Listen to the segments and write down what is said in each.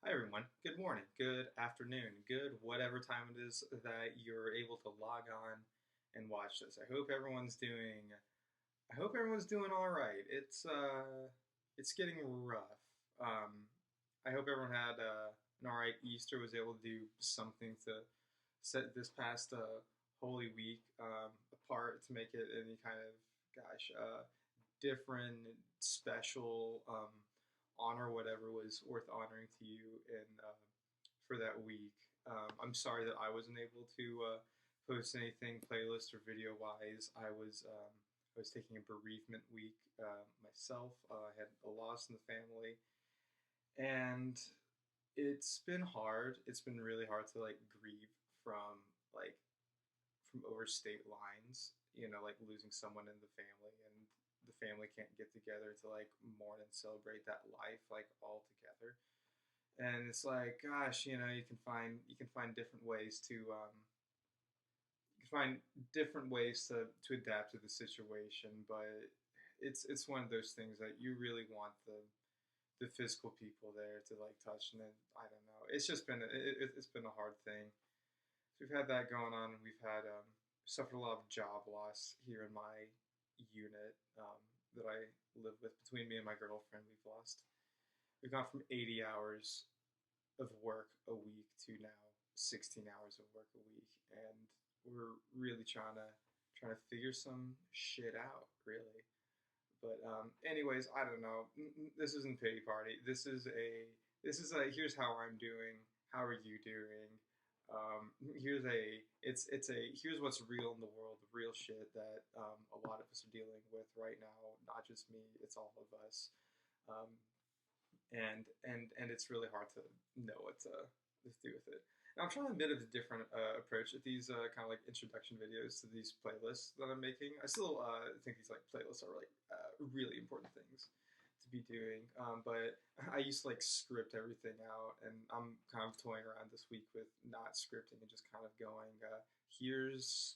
Hi everyone. Good morning, good afternoon, good whatever time it is that you're able to log on and watch this. I hope everyone's doing all right. It's getting rough. I hope everyone had an all right Easter, was able to do something to set this past Holy Week apart to make it any kind of different, special honor, whatever was worth honoring to you in for that week. I'm sorry that I wasn't able to post anything playlist or video wise. I was taking a bereavement week myself. I had a loss in the family, and it's been hard. It's been really hard to like grieve from like from over state lines. Like losing someone in the family, and the family can't get together to like mourn and celebrate that life like all together. And it's like, gosh, you can find different ways to you can find different ways to adapt to the situation, but it's one of those things that you really want the physical people there to like touch. And then I don't know, it's just been it's been a hard thing. So we've had that going on. We've had suffered a lot of job loss here in my unit that I live with. Between me and my girlfriend, we've gone from 80 hours of work a week to now 16 hours of work a week, and we're really trying to figure some shit out, really. But anyways, I don't know. This isn't pity party. This is a here's how I'm doing. How are you doing? Here's a it's a here's what's real in the world, the real shit that a lot of us are dealing with right now. Not just me, it's all of us. Um, and it's really hard to know what to do with it. Now I'm trying a bit of a different approach at these kind of like introduction videos to these playlists that I'm making. I still think these like playlists are like really important things to be doing, but I used to like script everything out, and I'm kind of toying around this week with not scripting and just kind of going, here's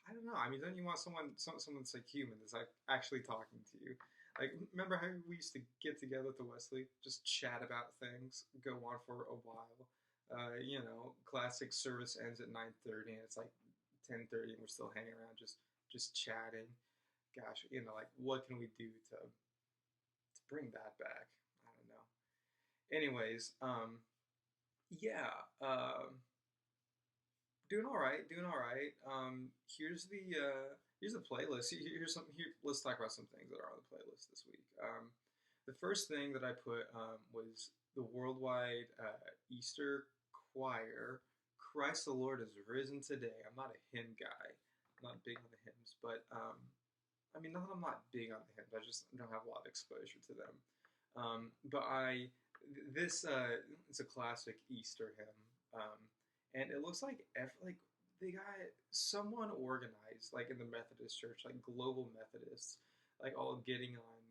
I don't know. I mean, don't you want someone that's like human, that's like actually talking to you? Like, remember how we used to get together at the Wesley, just chat about things, go on for a while. Classic service ends at 9:30, and it's like 10:30, and we're still hanging around, just chatting. Gosh, like what can we do to bring that back? I don't know. Anyways, yeah, doing all right, doing all right. Here's the playlist. Here's some here. Let's talk about some things that are on the playlist this week. The first thing that I put was the worldwide Easter choir. Christ the Lord is risen today. I'm not a hymn guy. I'm not big on the hymns, but I mean, not that I'm not big on the hymns. I just don't have a lot of exposure to them. But I this it's a classic Easter hymn. And it looks like they got someone organized, like in the Methodist Church, like global Methodists, like all getting on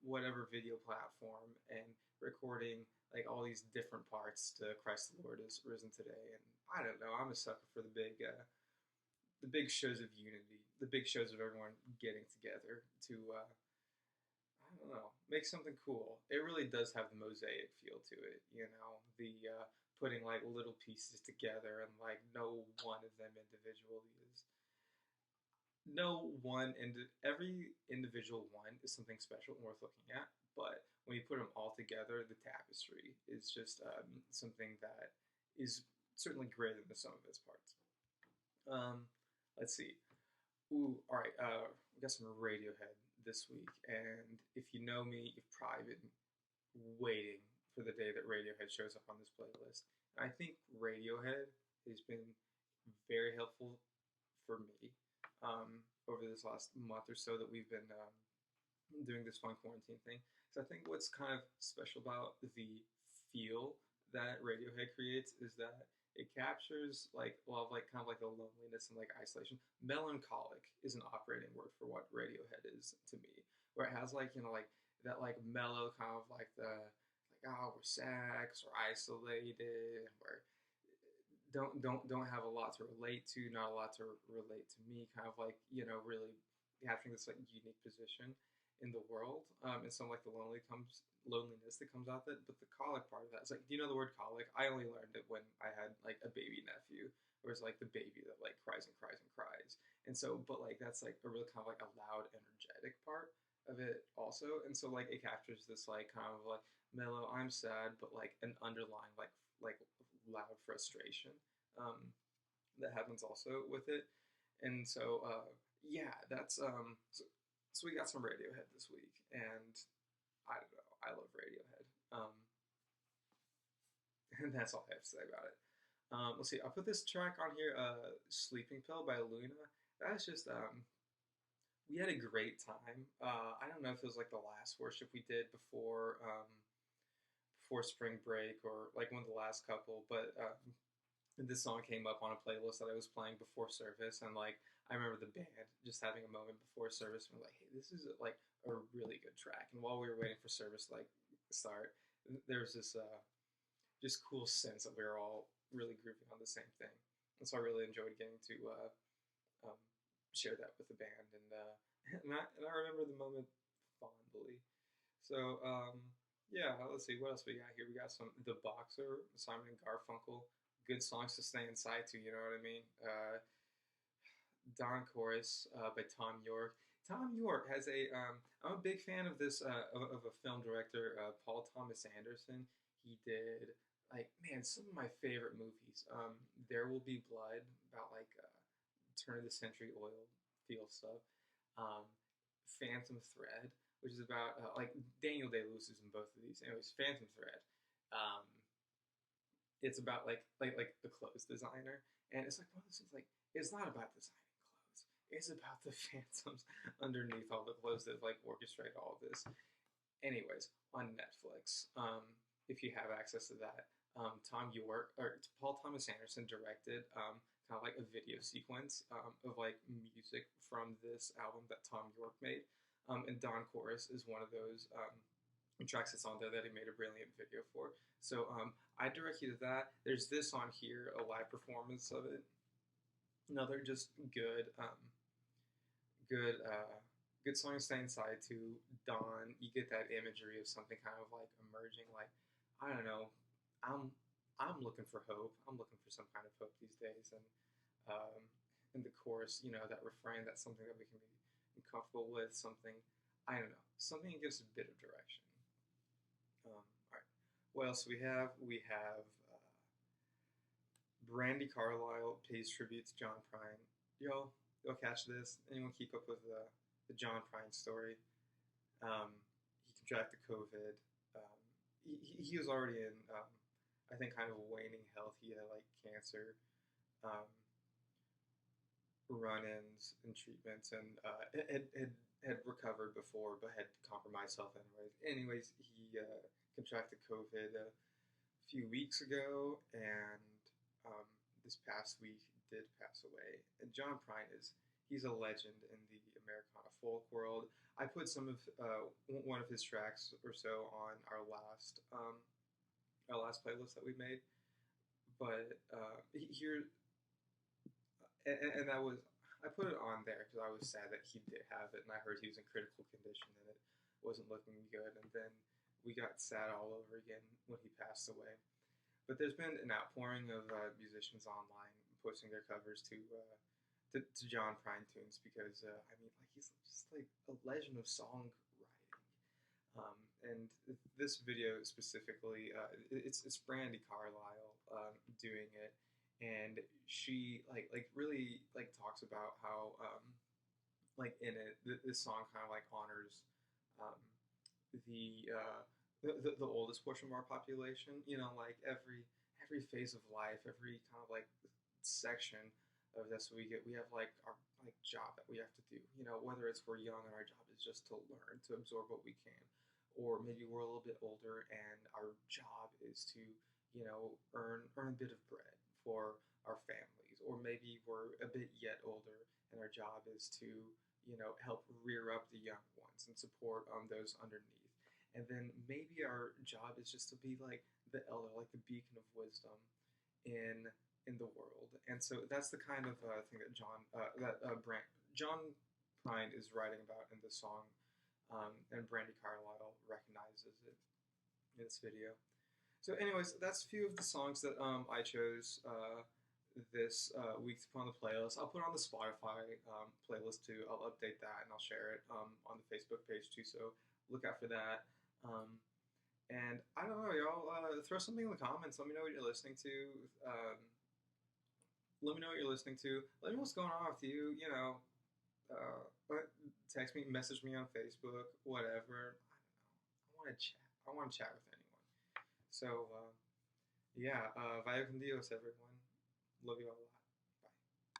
whatever video platform and recording like all these different parts to Christ the Lord is risen today. And I don't know, I'm a sucker for the big shows of unity, the big shows of everyone getting together to I don't know, make something cool. It really does have the mosaic feel to it, the putting like little pieces together, and like no one of them individually is no one and every individual one is something special and worth looking at. But when you put them all together, the tapestry is just something that is certainly greater than the sum of its parts. Um, let's see. Ooh, all right. We got some Radiohead this week, and if you know me, you've probably been waiting for the day that Radiohead shows up on this playlist. And I think Radiohead has been very helpful for me over this last month or so that we've been doing this fun quarantine thing. So I think what's kind of special about the feel that Radiohead creates is that it captures like a lot of like kind of like the loneliness and like isolation. Melancholic is an operating word for what Radiohead is to me, where it has like like that like mellow kind of like the like oh we're sad because we're isolated and we're don't have a lot to relate to, not a lot to relate to me, kind of like really having this like unique position in the world, and some like the loneliness that comes out of it. But the colic part of It's like, do you know the word colic? I only learned it when I had like a baby nephew, where it's like the baby that like cries and cries and cries. And so, but like that's like a really kind of like a loud, energetic part of it also. And so like it captures this like kind of like mellow, I'm sad, but like an underlying like loud frustration that happens also with it. And so yeah, that's so we got some Radiohead this week, and I don't know, I love Radiohead. And that's all I have to say about it. Let's see. I'll put this track on here. "Sleeping Pill" by Luna. That's just we had a great time. I don't know if it was like the last worship we did before spring break or like one of the last couple, but this song came up on a playlist that I was playing before service, and like I remember the band just having a moment before service and we're like, hey, this is like a really good track. And while we were waiting for service like start, there was this just cool sense that we were all really grooving on the same thing. And so I really enjoyed getting to um, share that with the band, and and I remember the moment fondly. So yeah, let's see what else we got here. We got some The Boxer, Simon and Garfunkel, good songs to stay inside to. You know what I mean? Don Chorus by Tom York. Tom York has a. I'm a big fan of this of a film director, Paul Thomas Anderson. He did like man some of my favorite movies. There Will Be Blood, about like turn of the century oil field stuff. Um, Phantom Thread, which is about like Daniel Day Lewis is in both of these. Anyways, Phantom Thread. Um, it's about like the clothes designer, and it's like one of those things like it's not about designing clothes. It's about the phantoms underneath all the clothes that like orchestrate all of this. Anyways, on Netflix, if you have access to that, Tom York or Paul Thomas Anderson directed kind of like a video sequence of like music from this album that Tom York made, and Don Chorus is one of those tracks that's on there that he made a brilliant video for. So I direct you to that. There's this on here, a live performance of it. Another just good song to stay inside to. Dawn, you get that imagery of something kind of like emerging, like I don't know, I'm I'm looking for hope. I'm looking for some kind of hope these days, and um, in the chorus, you know, that refrain, that's something that we can be comfortable with. Something I don't know, something that gives a bit of direction. All right, what else do we have? We have Brandy Carlisle pays tribute to John Prine. You'll catch this. Anyone keep up with the John Prine story? He contracted COVID. He was already in, I think, kind of waning health. He had like cancer, um, run-ins and treatments, and had recovered before, but had compromised health anyways. He contracted COVID a few weeks ago, and um, this past week did pass away. And John Prine he's a legend in the Americana folk world. I put some of one of his tracks or so on our last playlist that we made, but here and that was I put it on there because I was sad that he did have it, and I heard he was in critical condition and it wasn't looking good. And then we got sad all over again when he passed away. But there's been an outpouring of musicians online posting their covers to John Prine tunes because I mean, like he's just like a legend of songwriting. And this video specifically, it's Brandy Carlisle doing it, and she like really like talks about how like in it this song kind of like honors um, the, uh, the oldest portion of our population. You know, like every phase of life, every kind of like section of this we have like our like job that we have to do. You know, whether it's we're young and our job is just to learn to absorb what we can, or maybe we're a little bit older and our job is to earn a bit of bread for our families, or maybe we're a bit yet older and our job is to help rear up the young ones and support those underneath. And then maybe our job is just to be like the elder, like the beacon of wisdom in the world. And so that's the kind of thing that John Prine is writing about in the song, and Brandy Carlisle recognizes it in this video. So, anyways, that's a few of the songs that I chose this week to put on the playlist. I'll put on the Spotify playlist too. I'll update that and I'll share it on the Facebook page too. So look out for that. And I don't know, y'all. Throw something in the comments. Let me know what you're listening to. Um, Let me know what you're listening to. Let me know what's going on with you. You know, text me, message me on Facebook, whatever. I want to chat. I want to chat with anyone. So, yeah, vaya con Dios, everyone. Love you all a lot.